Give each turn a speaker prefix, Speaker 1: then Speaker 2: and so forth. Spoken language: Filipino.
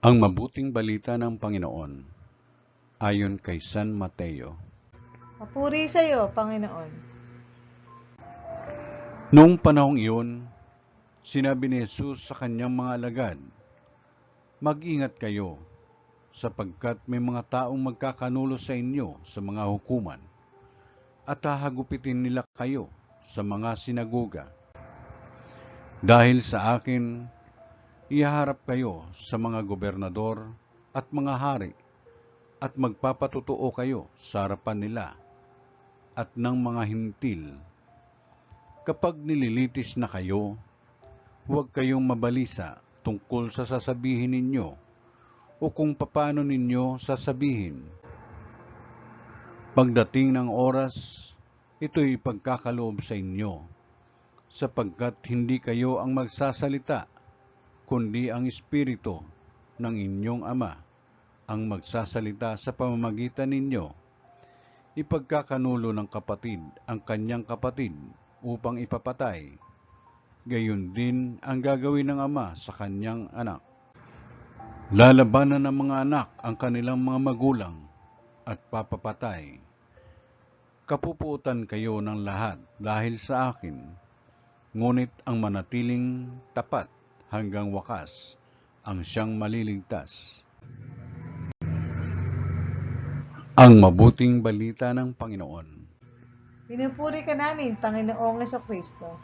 Speaker 1: Ang mabuting balita ng Panginoon ayon kay San Mateo.
Speaker 2: Papuri sa iyo, Panginoon.
Speaker 1: Noong panahong iyon, sinabi ni Jesus sa kanyang mga alagad, "Mag-ingat kayo, sapagkat may mga taong magkakanulo sa inyo sa mga hukuman, at hahagupitin nila kayo sa mga sinagoga. Dahil sa akin, ihaharap kayo sa mga gobernador at mga hari, at magpapatotoo kayo sa harapan nila at ng mga hintil. Kapag nililitis na kayo, huwag kayong mabalisa tungkol sa sasabihin ninyo o kung paano ninyo sasabihin. Pagdating ng oras, ito'y pagkakaloob sa inyo, sapagkat hindi kayo ang magsasalita, kundi ang Espiritu ng inyong Ama ang magsasalita sa pamamagitan ninyo. Ipagkakanulo ng kapatid ang kanyang kapatid upang ipapatay. Gayon din ang gagawin ng ama sa kanyang anak. Lalabanan ng mga anak ang kanilang mga magulang at papapatay. Kapupuutan kayo ng lahat dahil sa akin, ngunit ang manatiling tapat hanggang wakas ang siyang maliligtas." Ang mabuting balita ng Panginoon.
Speaker 2: Pinupuri ka namin, Panginoong Kristo.